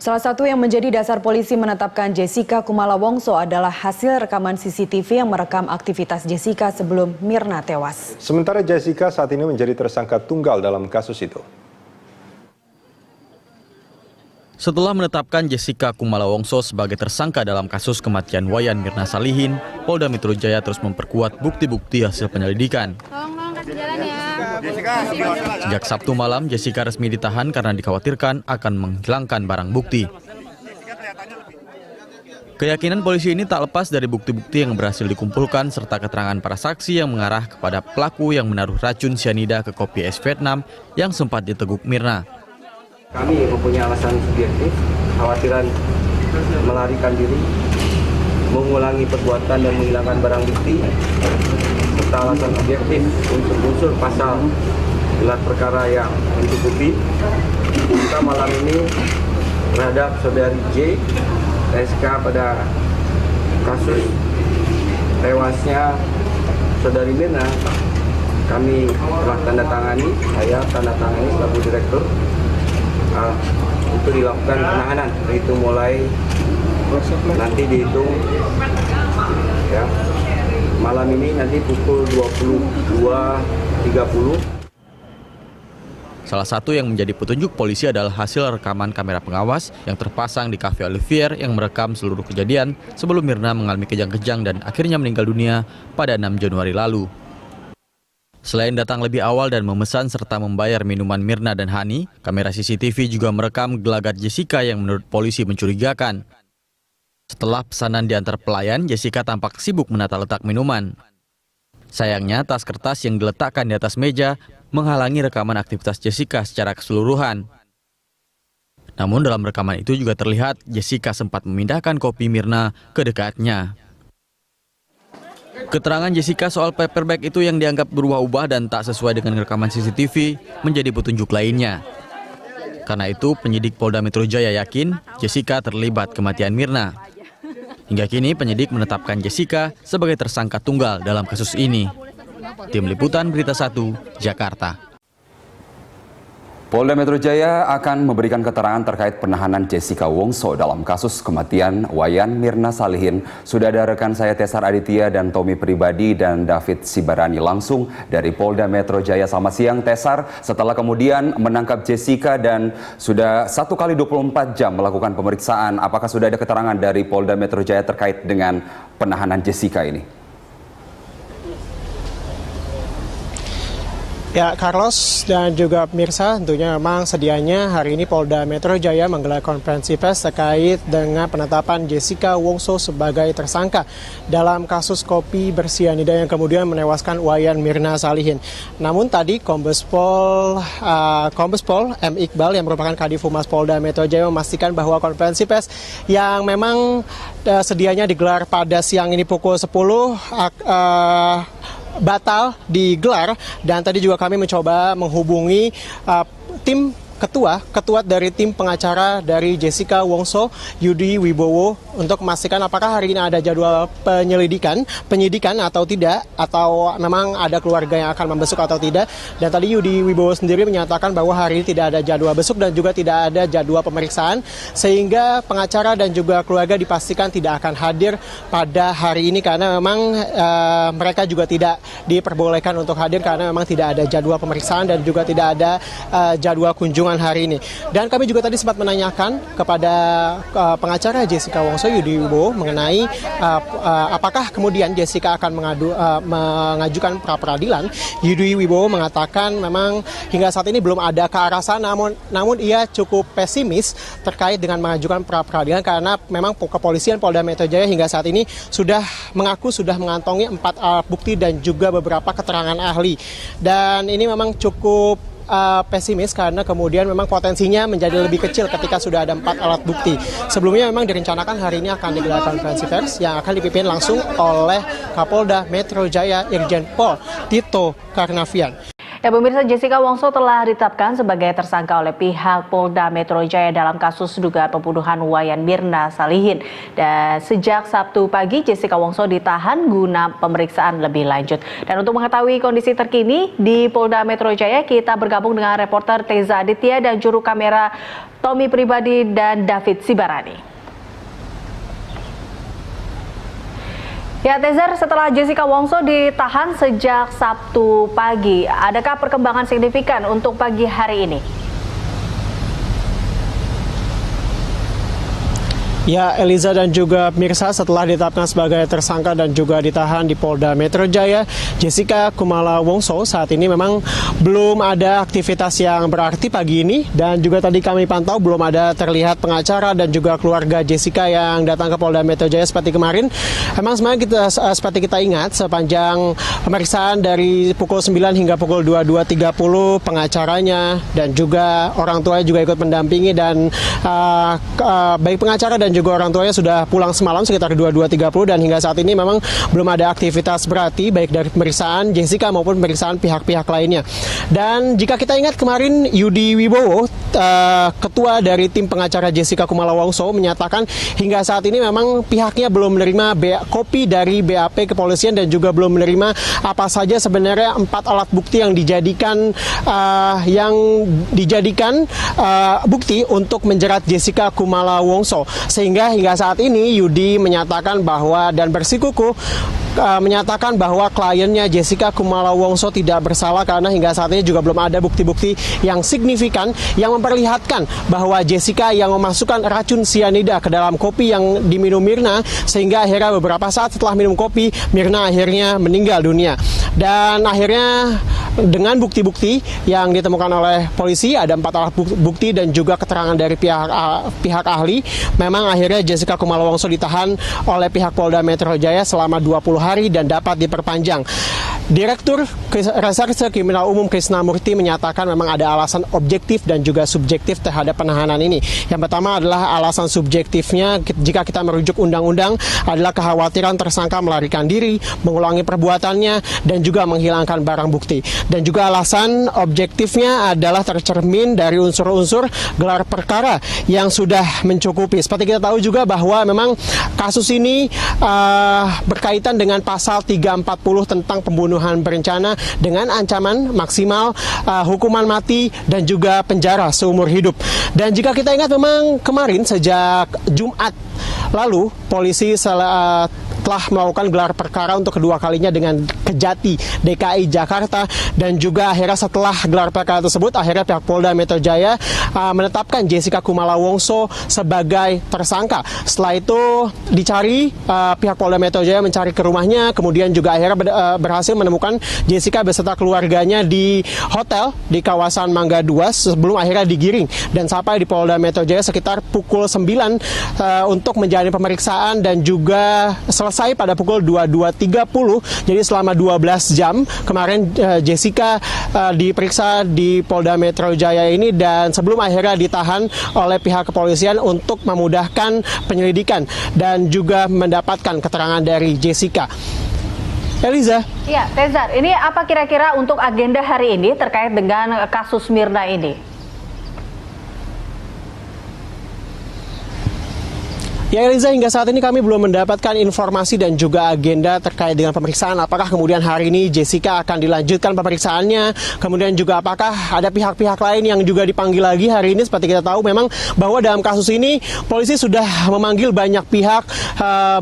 Salah satu yang menjadi dasar polisi menetapkan Jessica Kumala Wongso adalah hasil rekaman CCTV yang merekam aktivitas Jessica sebelum Mirna tewas. Sementara Jessica saat ini menjadi tersangka tunggal dalam kasus itu. Setelah menetapkan Jessica Kumala Wongso sebagai tersangka dalam kasus kematian Wayan Mirna Salihin, Polda Metro Jaya terus memperkuat bukti-bukti hasil penyelidikan. Sejak Sabtu malam, Jessica resmi ditahan karena dikhawatirkan akan menghilangkan barang bukti. Keyakinan polisi ini tak lepas dari bukti-bukti yang berhasil dikumpulkan serta keterangan para saksi yang mengarah kepada pelaku yang menaruh racun sianida ke kopi es Vietnam yang sempat diteguk Mirna. Kami mempunyai alasan subjektif, khawatiran melarikan diri, mengulangi perbuatan dan menghilangkan barang bukti, serta alasan objektif untuk unsur pasal gelar perkara yang mencukupi. Kita malam ini terhadap saudari J, SK pada kasus tewasnya saudari Mirna, kami telah tanda tangani selaku direktur untuk dilakukan penahanan, itu mulai nanti dihitung ya, malam ini nanti pukul 22.30. Salah satu yang menjadi petunjuk polisi adalah hasil rekaman kamera pengawas yang terpasang di Cafe Olivier yang merekam seluruh kejadian sebelum Mirna mengalami kejang-kejang dan akhirnya meninggal dunia pada 6 Januari lalu. Selain datang lebih awal dan memesan serta membayar minuman Mirna dan Hani, kamera CCTV juga merekam gelagat Jessica yang menurut polisi mencurigakan. Setelah pesanan diantar pelayan, Jessica tampak sibuk menata letak minuman. Sayangnya, tas kertas yang diletakkan di atas meja menghalangi rekaman aktivitas Jessica secara keseluruhan. Namun dalam rekaman itu juga terlihat Jessica sempat memindahkan kopi Mirna ke dekatnya. Keterangan Jessica soal paper bag itu yang dianggap berubah-ubah dan tak sesuai dengan rekaman CCTV menjadi petunjuk lainnya. Karena itu, penyidik Polda Metro Jaya yakin Jessica terlibat kematian Mirna. Hingga kini penyidik menetapkan Jessica sebagai tersangka tunggal dalam kasus ini. Tim Liputan Berita 1, Jakarta. Polda Metro Jaya akan memberikan keterangan terkait penahanan Jessica Wongso dalam kasus kematian Wayan Mirna Salihin. Sudah ada rekan saya Tesar Aditya dan Tommy Pribadi dan David Sibarani langsung dari Polda Metro Jaya. Selamat siang Tesar, setelah kemudian menangkap Jessica dan sudah 1 kali 24 jam melakukan pemeriksaan, apakah sudah ada keterangan dari Polda Metro Jaya terkait dengan penahanan Jessica ini? Ya, Carlos dan juga pemirsa, tentunya memang sedianya hari ini Polda Metro Jaya menggelar konferensi pers terkait dengan penetapan Jessica Wongso sebagai tersangka dalam kasus kopi bersianida yang kemudian menewaskan Wayan Mirna Salihin. Namun tadi Kombes Pol M. Iqbal yang merupakan Kadif Humas Polda Metro Jaya memastikan bahwa konferensi pers yang memang sedianya digelar pada siang ini pukul 10 batal digelar, dan tadi juga kami mencoba menghubungi tim ketua dari tim pengacara dari Jessica Wongso, Yudi Wibowo, untuk memastikan apakah hari ini ada jadwal penyidikan atau tidak, atau memang ada keluarga yang akan membesuk atau tidak. Dan tadi Yudi Wibowo sendiri menyatakan bahwa hari ini tidak ada jadwal besuk dan juga tidak ada jadwal pemeriksaan, sehingga pengacara dan juga keluarga dipastikan tidak akan hadir pada hari ini karena memang mereka juga tidak diperbolehkan untuk hadir karena memang tidak ada jadwal pemeriksaan dan juga tidak ada jadwal kunjungan hari ini. Dan kami juga tadi sempat menanyakan kepada pengacara Jessica Wongso, Yudi Wibowo, mengenai apakah kemudian Jessica akan mengajukan pra-peradilan. Yudi Wibowo mengatakan memang hingga saat ini belum ada ke arah sana, namun ia cukup pesimis terkait dengan mengajukan pra-peradilan karena memang kepolisian Polda Metro Jaya hingga saat ini sudah mengantongi 4 alat bukti dan juga beberapa keterangan ahli. Dan ini memang cukup pesimis karena kemudian memang potensinya menjadi lebih kecil ketika sudah ada 4 alat bukti. Sebelumnya memang direncanakan hari ini akan digelar konferensi pers yang akan dipimpin langsung oleh Kapolda Metro Jaya Irjen Pol Tito Karnavian. Ya, pemirsa, Jessica Wongso telah ditetapkan sebagai tersangka oleh pihak Polda Metro Jaya dalam kasus dugaan pembunuhan Wayan Mirna Salihin. Dan sejak Sabtu pagi, Jessica Wongso ditahan guna pemeriksaan lebih lanjut. Dan untuk mengetahui kondisi terkini di Polda Metro Jaya, kita bergabung dengan reporter Teza Aditya dan juru kamera Tommy Pribadi dan David Sibarani. Ya, Tezar, setelah Jessica Wongso ditahan sejak Sabtu pagi, adakah perkembangan signifikan untuk pagi hari ini? Ya, Eliza dan juga pemirsa, setelah ditetapkan sebagai tersangka dan juga ditahan di Polda Metro Jaya, Jessica Kumala Wongso saat ini memang belum ada aktivitas yang berarti pagi ini, dan juga tadi kami pantau belum ada terlihat pengacara dan juga keluarga Jessica yang datang ke Polda Metro Jaya seperti kemarin. Memang sebenarnya seperti kita ingat, sepanjang pemeriksaan dari pukul 9 hingga pukul 22.30, pengacaranya dan juga orang tuanya juga ikut mendampingi, dan baik pengacara dan juga orang tuanya sudah pulang semalam sekitar 22.30, dan hingga saat ini memang belum ada aktivitas berarti baik dari pemeriksaan Jessica maupun pemeriksaan pihak-pihak lainnya. Dan jika kita ingat kemarin, Yudi Wibowo, ketua dari tim pengacara Jessica Kumala Wongso, menyatakan hingga saat ini memang pihaknya belum menerima kopi dari BAP kepolisian dan juga belum menerima apa saja sebenarnya 4 alat bukti yang dijadikan bukti untuk menjerat Jessica Kumala Wongso. Sehingga hingga saat ini Yudi menyatakan bahwa dan bersikukuh menyatakan bahwa kliennya Jessica Kumala Wongso tidak bersalah, karena hingga saat ini juga belum ada bukti-bukti yang signifikan yang memperlihatkan bahwa Jessica yang memasukkan racun sianida ke dalam kopi yang diminum Mirna, sehingga akhirnya beberapa saat setelah minum kopi, Mirna akhirnya meninggal dunia. Dan akhirnya dengan bukti-bukti yang ditemukan oleh polisi, ada 4 alat bukti dan juga keterangan dari pihak ahli, memang akhirnya Jessica Kumala Wongso ditahan oleh pihak Polda Metro Jaya selama 20 hari dan dapat diperpanjang. Direktur Reserse Kriminal Umum Krisnamurti menyatakan memang ada alasan objektif dan juga subjektif terhadap penahanan ini. Yang pertama adalah alasan subjektifnya, jika kita merujuk undang-undang, adalah kekhawatiran tersangka melarikan diri, mengulangi perbuatannya, dan juga menghilangkan barang bukti. Dan juga alasan objektifnya adalah tercermin dari unsur-unsur gelar perkara yang sudah mencukupi. Seperti kita tahu juga bahwa memang kasus ini berkaitan dengan pasal 340 tentang pembunuhan berencana dengan ancaman maksimal hukuman mati dan juga penjara seumur hidup. Dan jika kita ingat, memang kemarin sejak Jumat lalu polisi telah melakukan gelar perkara untuk kedua kalinya dengan Kejati DKI Jakarta, dan juga akhirnya setelah gelar perkara tersebut, akhirnya pihak Polda Metro Jaya menetapkan Jessica Kumala Wongso sebagai tersangka. Setelah itu dicari, pihak Polda Metro Jaya mencari ke rumahnya, kemudian juga akhirnya berhasil menemukan Jessica beserta keluarganya di hotel di kawasan Mangga 2 sebelum akhirnya digiring dan sampai di Polda Metro Jaya sekitar pukul 9 untuk menjalani pemeriksaan, dan juga selesai pada pukul 22.30. Jadi selama 12 jam kemarin Jessica diperiksa di Polda Metro Jaya ini, dan sebelum akhirnya ditahan oleh pihak kepolisian untuk memudahkan penyelidikan dan juga mendapatkan keterangan dari Jessica. Eliza. Ya, Tezar, ini apa kira-kira untuk agenda hari ini terkait dengan kasus Mirna ini? Ya, Eliza, hingga saat ini kami belum mendapatkan informasi dan juga agenda terkait dengan pemeriksaan. Apakah kemudian hari ini Jessica akan dilanjutkan pemeriksaannya? Kemudian juga apakah ada pihak-pihak lain yang juga dipanggil lagi hari ini? Seperti kita tahu memang bahwa dalam kasus ini polisi sudah memanggil banyak pihak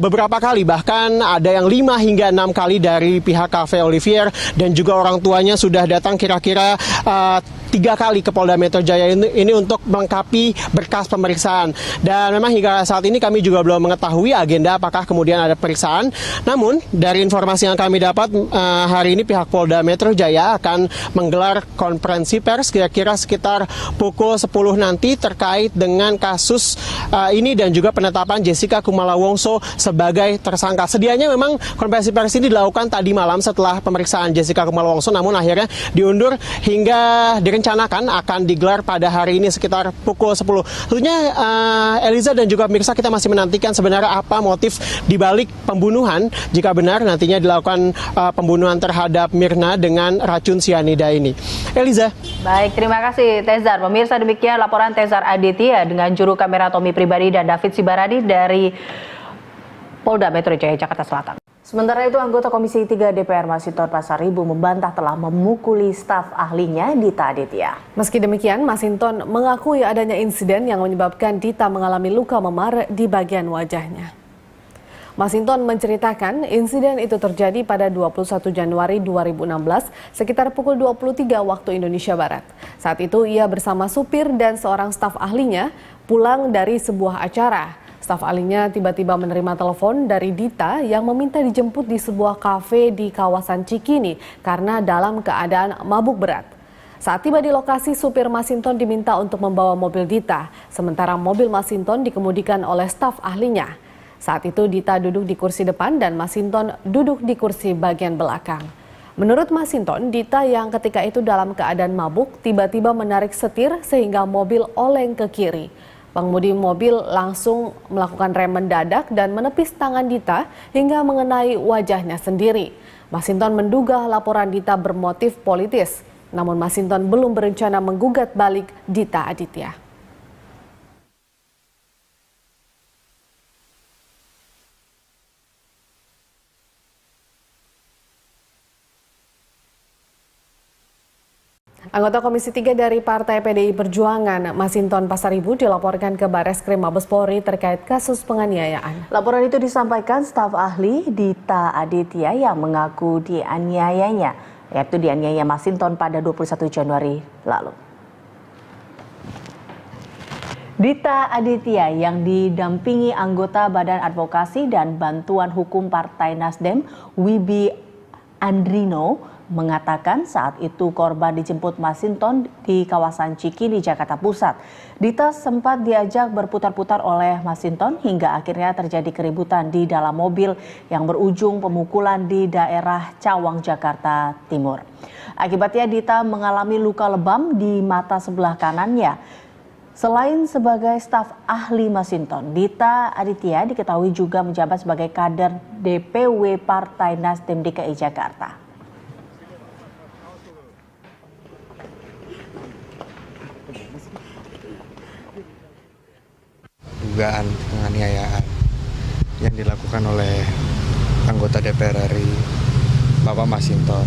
beberapa kali. Bahkan ada yang 5 hingga 6 kali dari pihak Cafe Olivier, dan juga orang tuanya sudah datang kira-kira 3 kali ke Polda Metro Jaya ini untuk melengkapi berkas pemeriksaan. Dan memang hingga saat ini kami juga belum mengetahui agenda apakah kemudian ada pemeriksaan. Namun dari informasi yang kami dapat, hari ini pihak Polda Metro Jaya akan menggelar konferensi pers kira-kira sekitar pukul 10 nanti terkait dengan kasus ini dan juga penetapan Jessica Kumala Wongso sebagai tersangka. Sedianya memang konferensi pers ini dilakukan tadi malam setelah pemeriksaan Jessica Kumala Wongso, namun akhirnya diundur hingga direncanakan direncanakan akan digelar pada hari ini sekitar pukul 10. Tentunya Eliza dan juga pemirsa, kita masih menantikan sebenarnya apa motif dibalik pembunuhan jika benar nantinya dilakukan pembunuhan terhadap Mirna dengan racun sianida ini. Eliza. Baik, terima kasih Tezar. Pemirsa, demikian laporan Tezar Aditya dengan juru kamera Tommy Pribadi dan David Sibarani dari Polda Metro Jaya, Jakarta Selatan. Sementara itu, anggota Komisi 3 DPR Masinton Pasaribu membantah telah memukuli staf ahlinya Dita Aditya. Meski demikian, Masinton mengakui adanya insiden yang menyebabkan Dita mengalami luka memar di bagian wajahnya. Masinton menceritakan insiden itu terjadi pada 21 Januari 2016 sekitar pukul 23 waktu Indonesia Barat. Saat itu ia bersama supir dan seorang staf ahlinya pulang dari sebuah acara. Staf ahlinya tiba-tiba menerima telepon dari Dita yang meminta dijemput di sebuah kafe di kawasan Cikini karena dalam keadaan mabuk berat. Saat tiba di lokasi, supir Masinton diminta untuk membawa mobil Dita, sementara mobil Masinton dikemudikan oleh staf ahlinya. Saat itu Dita duduk di kursi depan dan Masinton duduk di kursi bagian belakang. Menurut Masinton, Dita yang ketika itu dalam keadaan mabuk tiba-tiba menarik setir sehingga mobil oleng ke kiri. Pengemudi mobil langsung melakukan rem mendadak dan menepis tangan Dita hingga mengenai wajahnya sendiri. Masinton menduga laporan Dita bermotif politis, namun Masinton belum berencana menggugat balik Dita Aditya. Anggota Komisi 3 dari Partai PDI Perjuangan, Masinton Pasaribu, dilaporkan ke Bareskrim Mabes Polri terkait kasus penganiayaan. Laporan itu disampaikan staf ahli Dita Aditya yang mengaku dianiayanya, yaitu dianiaya Masinton pada 21 Januari lalu. Dita Aditya yang didampingi anggota Badan Advokasi dan Bantuan Hukum Partai Nasdem, Wibi Andrino, mengatakan saat itu korban dijemput Masinton di kawasan Cikini, Jakarta Pusat. Dita sempat diajak berputar-putar oleh Masinton hingga akhirnya terjadi keributan di dalam mobil yang berujung pemukulan di daerah Cawang, Jakarta Timur. Akibatnya Dita mengalami luka lebam di mata sebelah kanannya. Selain sebagai staf ahli Masinton, Dita Aditya diketahui juga menjabat sebagai kader DPW Partai Nasdem DKI Jakarta. Dugaan penganiayaan yang dilakukan oleh anggota DPR RI Bapak Masinton.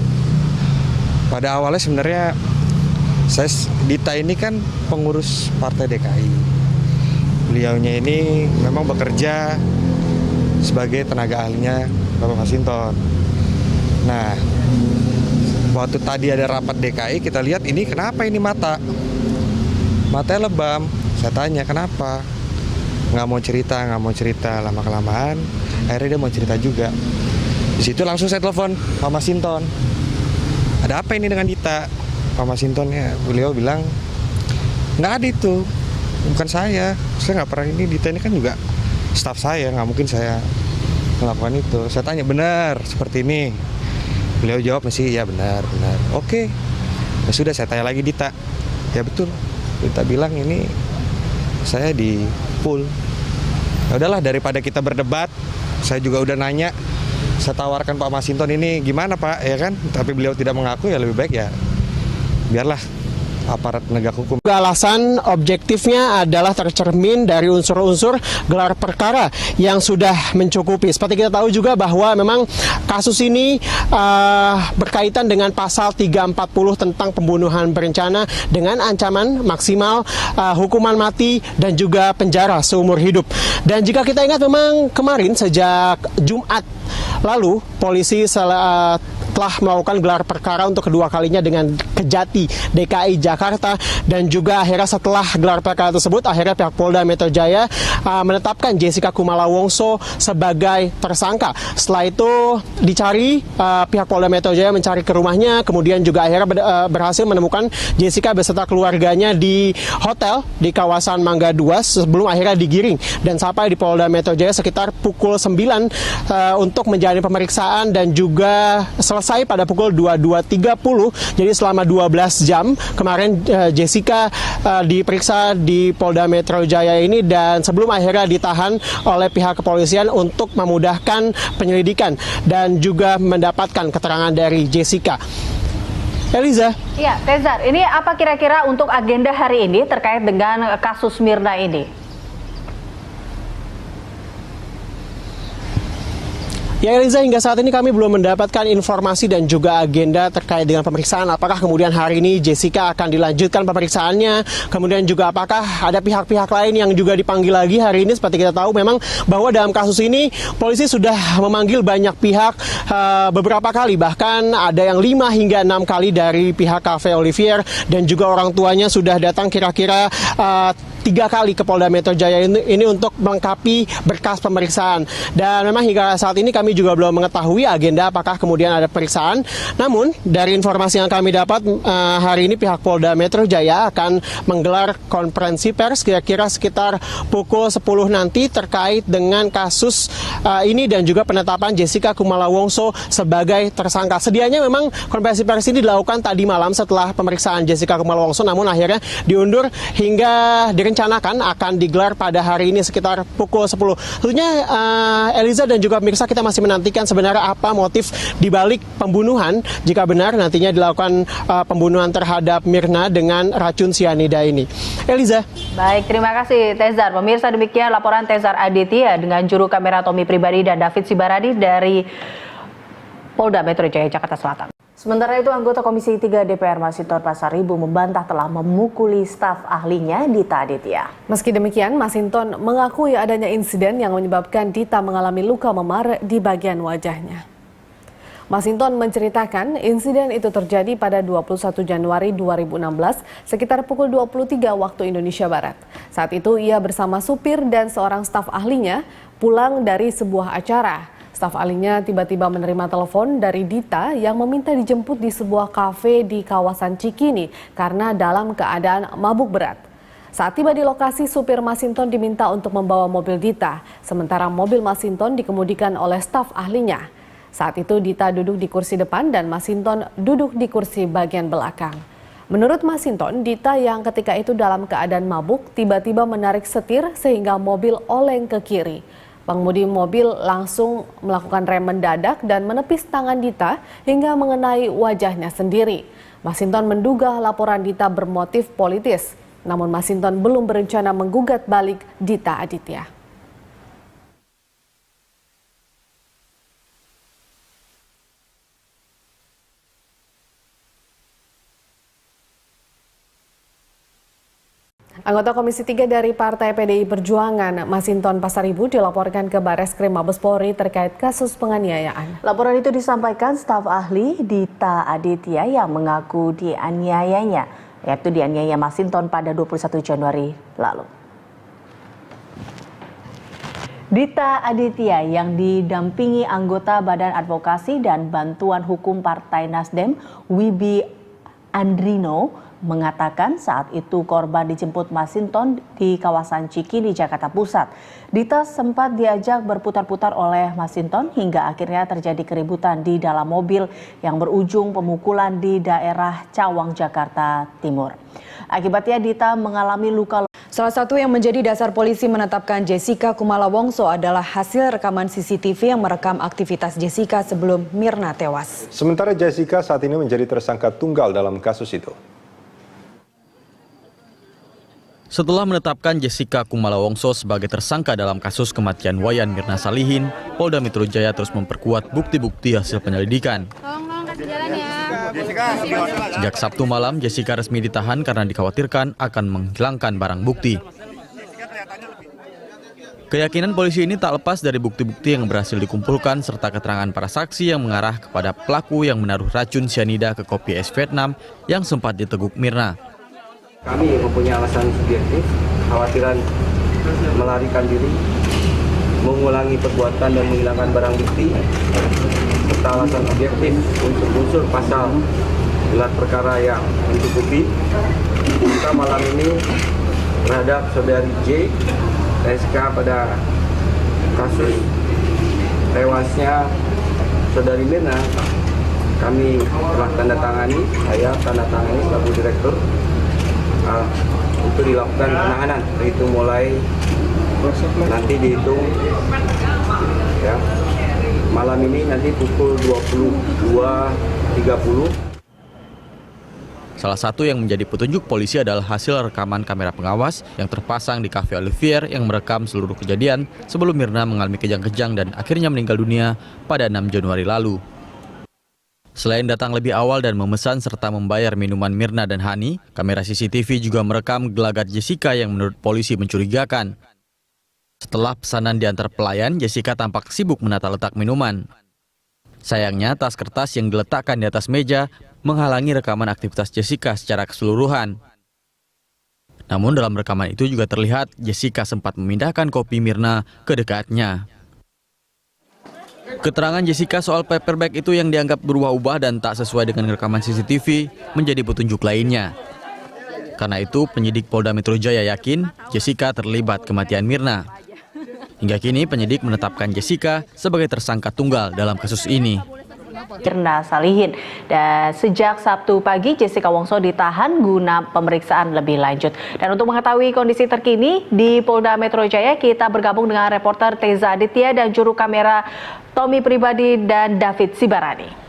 Pada awalnya sebenarnya Dita ini kan pengurus Partai DKI. Beliaunya ini memang bekerja sebagai tenaga ahlinya Bapak Masinton. Nah, waktu tadi ada rapat DKI, kita lihat ini kenapa ini matanya lebam. Saya tanya kenapa, nggak mau cerita, lama-kelamaan akhirnya dia mau cerita juga. Di situ langsung saya telepon Pak Masinton, ada apa ini dengan Dita? Pak Masinton ya, beliau bilang nggak ada itu, bukan saya nggak pernah ini. Dita ini kan juga staf saya, nggak mungkin saya melakukan itu. Saya tanya, benar seperti ini? Beliau jawab masih ya benar. Oke, ya sudah, saya tanya lagi Dita, ya betul. Dita bilang ini saya di full. Ya udahlah, daripada kita berdebat, saya juga udah nanya, saya tawarkan Pak Masinton ini gimana Pak, ya kan? Tapi beliau tidak mengaku, ya lebih baik ya biarlah aparat penegak hukum. Alasan objektifnya adalah tercermin dari unsur-unsur gelar perkara yang sudah mencukupi. Seperti kita tahu juga bahwa memang kasus ini berkaitan dengan pasal 340 tentang pembunuhan berencana dengan ancaman maksimal hukuman mati dan juga penjara seumur hidup. Dan jika kita ingat, memang kemarin sejak Jumat lalu polisi telah melakukan gelar perkara untuk kedua kalinya dengan Kejati DKI Jakarta, dan juga akhirnya setelah gelar perkara tersebut akhirnya pihak Polda Metro Jaya menetapkan Jessica Kumala Wongso sebagai tersangka. Setelah itu dicari, pihak Polda Metro Jaya mencari ke rumahnya, kemudian juga akhirnya berhasil menemukan Jessica beserta keluarganya di hotel di kawasan Mangga 2 sebelum akhirnya digiring dan sampai di Polda Metro Jaya sekitar pukul 9 untuk menjalani pemeriksaan dan juga selesai selesai pada pukul 22.30. Jadi selama 12 jam kemarin Jessica diperiksa di Polda Metro Jaya ini, dan sebelum akhirnya ditahan oleh pihak kepolisian untuk memudahkan penyelidikan dan juga mendapatkan keterangan dari Jessica. Eliza. Ya, Tezar, ini apa kira-kira untuk agenda hari ini terkait dengan kasus Mirna ini? Ya Eliza, hingga saat ini kami belum mendapatkan informasi dan juga agenda terkait dengan pemeriksaan. Apakah kemudian hari ini Jessica akan dilanjutkan pemeriksaannya, kemudian juga apakah ada pihak-pihak lain yang juga dipanggil lagi hari ini. Seperti kita tahu memang bahwa dalam kasus ini polisi sudah memanggil banyak pihak beberapa kali, bahkan ada yang 5 hingga 6 kali dari pihak Cafe Olivier, dan juga orang tuanya sudah datang kira-kira 3 kali ke Polda Metro Jaya ini untuk melengkapi berkas pemeriksaan. Dan memang hingga saat ini kami juga belum mengetahui agenda apakah kemudian ada pemeriksaan. Namun dari informasi yang kami dapat hari ini pihak Polda Metro Jaya akan menggelar konferensi pers kira-kira sekitar pukul 10 nanti terkait dengan kasus ini dan juga penetapan Jessica Kumala Wongso sebagai tersangka. Sedianya memang konferensi pers ini dilakukan tadi malam setelah pemeriksaan Jessica Kumala Wongso, namun akhirnya diundur hingga direncanakan akan digelar pada hari ini sekitar pukul 10. Tentunya Eliza dan juga pemirsa, kita masih menantikan sebenarnya apa motif dibalik pembunuhan jika benar nantinya dilakukan pembunuhan terhadap Mirna dengan racun sianida ini. Eliza. Baik, terima kasih Tezar. Pemirsa, demikian laporan Tezar Aditya dengan juru kamera Tommy Pribadi dan David Sibarani dari Polda Metro Jaya, Jakarta Selatan. Sementara itu, anggota Komisi 3 DPR Masinton Pasaribu membantah telah memukuli staf ahlinya Dita Aditya. Meski demikian, Masinton mengakui adanya insiden yang menyebabkan Dita mengalami luka memar di bagian wajahnya. Masinton menceritakan insiden itu terjadi pada 21 Januari 2016 sekitar pukul 23 waktu Indonesia Barat. Saat itu ia bersama supir dan seorang staf ahlinya pulang dari sebuah acara. Staf ahlinya tiba-tiba menerima telepon dari Dita yang meminta dijemput di sebuah kafe di kawasan Cikini karena dalam keadaan mabuk berat. Saat tiba di lokasi, supir Masinton diminta untuk membawa mobil Dita, sementara mobil Masinton dikemudikan oleh staf ahlinya. Saat itu Dita duduk di kursi depan dan Masinton duduk di kursi bagian belakang. Menurut Masinton, Dita yang ketika itu dalam keadaan mabuk tiba-tiba menarik setir sehingga mobil oleng ke kiri. Pengemudi mobil langsung melakukan rem mendadak dan menepis tangan Dita hingga mengenai wajahnya sendiri. Masinton menduga laporan Dita bermotif politis, namun Masinton belum berencana menggugat balik Dita Aditya. Anggota Komisi 3 dari Partai PDI Perjuangan, Masinton Pasaribu, dilaporkan ke Bareskrim Mabes Polri terkait kasus penganiayaan. Laporan itu disampaikan staf ahli Dita Aditya yang mengaku dianiayanya, yaitu dianiaya Masinton pada 21 Januari lalu. Dita Aditya yang didampingi anggota Badan Advokasi dan Bantuan Hukum Partai Nasdem, Wibi Andrino, mengatakan saat itu korban dijemput Masinton di kawasan Cikini, Jakarta Pusat. Dita sempat diajak berputar-putar oleh Masinton hingga akhirnya terjadi keributan di dalam mobil yang berujung pemukulan di daerah Cawang, Jakarta Timur. Akibatnya Dita mengalami luka. Salah satu yang menjadi dasar polisi menetapkan Jessica Kumala Wongso adalah hasil rekaman CCTV yang merekam aktivitas Jessica sebelum Mirna tewas. Sementara Jessica saat ini menjadi tersangka tunggal dalam kasus itu. Setelah menetapkan Jessica Kumala Wongso sebagai tersangka dalam kasus kematian Wayan Mirna Salihin, Polda Metro Jaya terus memperkuat bukti-bukti hasil penyelidikan. Sejak Sabtu malam, Jessica resmi ditahan karena dikhawatirkan akan menghilangkan barang bukti. Keyakinan polisi ini tak lepas dari bukti-bukti yang berhasil dikumpulkan serta keterangan para saksi yang mengarah kepada pelaku yang menaruh racun sianida ke kopi es Vietnam yang sempat diteguk Mirna. Kami mempunyai alasan subjektif, khawatiran melarikan diri, mengulangi perbuatan dan menghilangkan barang bukti, serta alasan subjektif untuk unsur pasal gelar perkara yang mencukupi. Kita malam ini terhadap saudari J, SK pada kasus tewasnya saudari Mirna, kami telah tanda tangani selaku direktur untuk dilakukan penahanan. Itu mulai nanti dihitung ya, malam ini nanti pukul 22.30. Salah satu yang menjadi petunjuk polisi adalah hasil rekaman kamera pengawas yang terpasang di Cafe Olivier yang merekam seluruh kejadian sebelum Mirna mengalami kejang-kejang dan akhirnya meninggal dunia pada 6 Januari lalu. Selain datang lebih awal dan memesan serta membayar minuman Mirna dan Hani, kamera CCTV juga merekam gelagat Jessica yang menurut polisi mencurigakan. Setelah pesanan diantar pelayan, Jessica tampak sibuk menata letak minuman. Sayangnya, tas kertas yang diletakkan di atas meja menghalangi rekaman aktivitas Jessica secara keseluruhan. Namun dalam rekaman itu juga terlihat Jessica sempat memindahkan kopi Mirna ke dekatnya. Keterangan Jessica soal paper bag itu yang dianggap berubah-ubah dan tak sesuai dengan rekaman CCTV menjadi petunjuk lainnya. Karena itu, penyidik Polda Metro Jaya yakin Jessica terlibat kematian Mirna. Hingga kini penyidik menetapkan Jessica sebagai tersangka tunggal dalam kasus ini. Mirna Salihin. Dan sejak Sabtu pagi Jessica Wongso ditahan guna pemeriksaan lebih lanjut. Dan untuk mengetahui kondisi terkini di Polda Metro Jaya, kita bergabung dengan reporter Teza Aditya dan juru kamera Tommy Pribadi dan David Sibarani.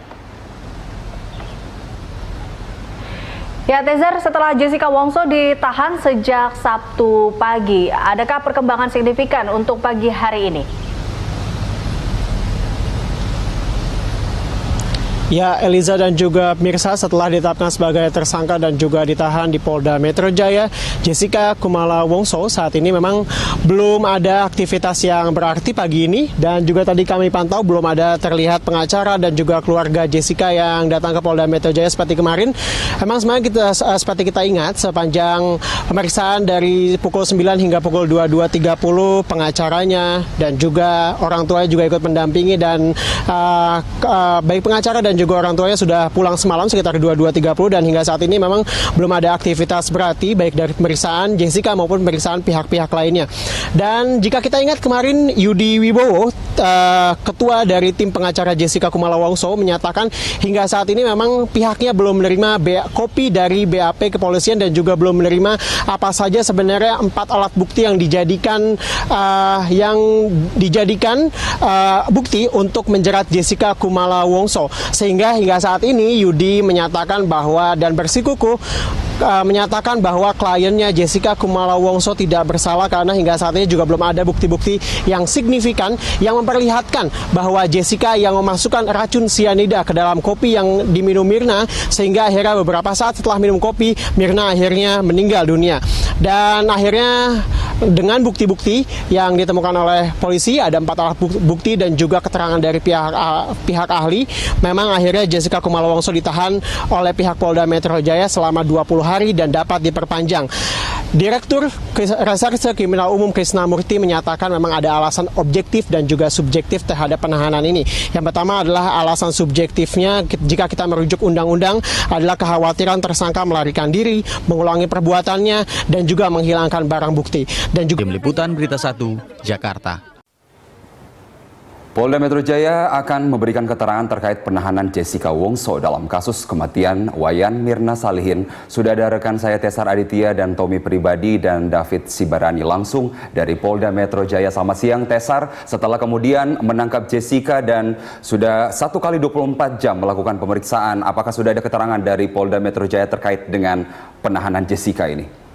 Ya, Tezer, setelah Jessica Wongso ditahan sejak Sabtu pagi, adakah perkembangan signifikan untuk pagi hari ini? Ya, Eliza dan juga Mirsa, setelah ditetapkan sebagai tersangka dan juga ditahan di Polda Metro Jaya, Jessica Kumala Wongso saat ini memang belum ada aktivitas yang berarti pagi ini, dan juga tadi kami pantau belum ada terlihat pengacara dan juga keluarga Jessica yang datang ke Polda Metro Jaya seperti kemarin. Memang sebenarnya seperti kita ingat, sepanjang pemeriksaan dari pukul 9 hingga pukul 22.30 pengacaranya dan juga orang tuanya juga ikut mendampingi, dan baik pengacara dan juga orang tuanya sudah pulang semalam sekitar 22.30, dan hingga saat ini memang belum ada aktivitas berarti baik dari pemeriksaan Jessica maupun pemeriksaan pihak-pihak lainnya. Dan jika kita ingat kemarin, Yudi Wibowo, ketua dari tim pengacara Jessica Kumala Wongso, menyatakan hingga saat ini memang pihaknya belum menerima kopi dari BAP kepolisian dan juga belum menerima apa saja sebenarnya 4 alat bukti yang dijadikan bukti untuk menjerat Jessica Kumala Wongso. Sehingga hingga saat ini Yudi menyatakan bahwa dan bersikukuh menyatakan bahwa kliennya Jessica Kumala Wongso tidak bersalah, karena hingga saat ini juga belum ada bukti-bukti yang signifikan yang memperlihatkan bahwa Jessica yang memasukkan racun sianida ke dalam kopi yang diminum Mirna, sehingga akhirnya beberapa saat setelah minum kopi, Mirna akhirnya meninggal dunia. Dan akhirnya dengan bukti-bukti yang ditemukan oleh polisi, ada 4 alat bukti dan juga keterangan dari pihak ahli, memang akhirnya Jessica Kumala Wongso ditahan oleh pihak Polda Metro Jaya selama 20 hari dan dapat diperpanjang. Direktur Reserse Kriminal Umum Krisna Murti menyatakan memang ada alasan objektif dan juga subjektif terhadap penahanan ini. Yang pertama adalah alasan subjektifnya, jika kita merujuk undang-undang, adalah kekhawatiran tersangka melarikan diri, mengulangi perbuatannya, dan juga menghilangkan barang bukti. Dan juga Tim Liputan Berita 1, Jakarta. Polda Metro Jaya akan memberikan keterangan terkait penahanan Jessica Wongso dalam kasus kematian Wayan Mirna Salihin. Sudah ada rekan saya Tesar Aditya dan Tommy Pribadi dan David Sibarani langsung dari Polda Metro Jaya. Selamat siang Tesar, setelah kemudian menangkap Jessica dan sudah 1 kali 24 jam melakukan pemeriksaan, apakah sudah ada keterangan dari Polda Metro Jaya terkait dengan penahanan Jessica ini?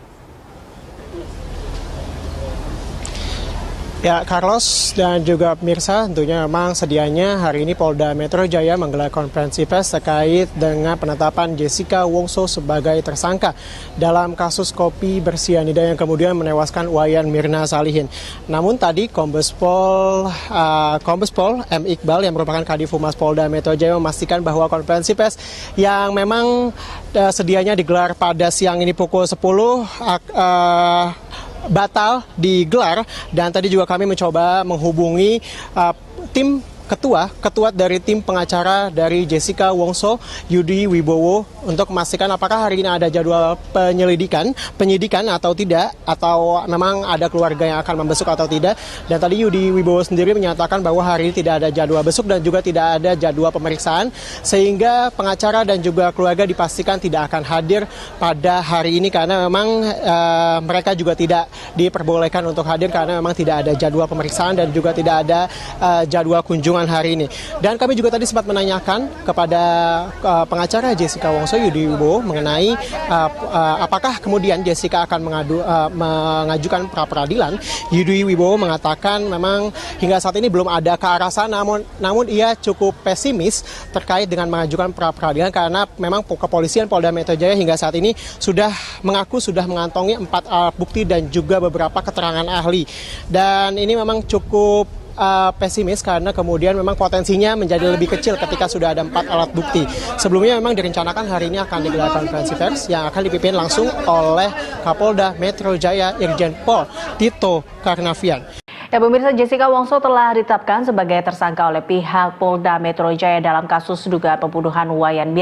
Ya, Carlos dan juga Mirsa, tentunya memang sedianya hari ini Polda Metro Jaya menggelar konferensi pers terkait dengan penetapan Jessica Wongso sebagai tersangka dalam kasus kopi bersianida yang kemudian menewaskan Wayan Mirna Salihin. Namun tadi Kombes Pol M. Iqbal yang merupakan Kadif Humas Polda Metro Jaya memastikan bahwa konferensi pers yang memang sedianya digelar pada siang ini pukul 10 batal digelar, dan tadi juga kami mencoba menghubungi tim ketua dari tim pengacara dari Jessica Wongso, Yudi Wibowo, untuk memastikan apakah hari ini ada jadwal penyidikan atau tidak, atau memang ada keluarga yang akan membesuk atau tidak. Dan tadi Yudi Wibowo sendiri menyatakan bahwa hari ini tidak ada jadwal besuk dan juga tidak ada jadwal pemeriksaan, sehingga pengacara dan juga keluarga dipastikan tidak akan hadir pada hari ini karena memang mereka juga tidak diperbolehkan untuk hadir karena memang tidak ada jadwal pemeriksaan dan juga tidak ada jadwal kunjungan hari ini. Dan kami juga tadi sempat menanyakan kepada pengacara Jessica Wongso, Yudi Wibowo, mengenai apakah kemudian Jessica akan mengajukan pra-peradilan. Yudi Wibowo mengatakan memang hingga saat ini belum ada ke arah sana, namun ia cukup pesimis terkait dengan mengajukan pra-peradilan karena memang kepolisian Polda Metro Jaya hingga saat ini sudah mengaku sudah mengantongi 4 alat bukti dan juga beberapa keterangan ahli. Dan ini memang cukup pesimis karena kemudian memang potensinya menjadi lebih kecil ketika sudah ada 4 alat bukti. Sebelumnya memang direncanakan hari ini akan digelar konferensi pers yang akan dipimpin langsung oleh Kapolda Metro Jaya Irjen Pol Tito Karnavian. Ya, pemirsa, Jessica Wongso telah ditetapkan sebagai tersangka oleh pihak Polda Metro Jaya dalam kasus dugaan pembunuhan Wayan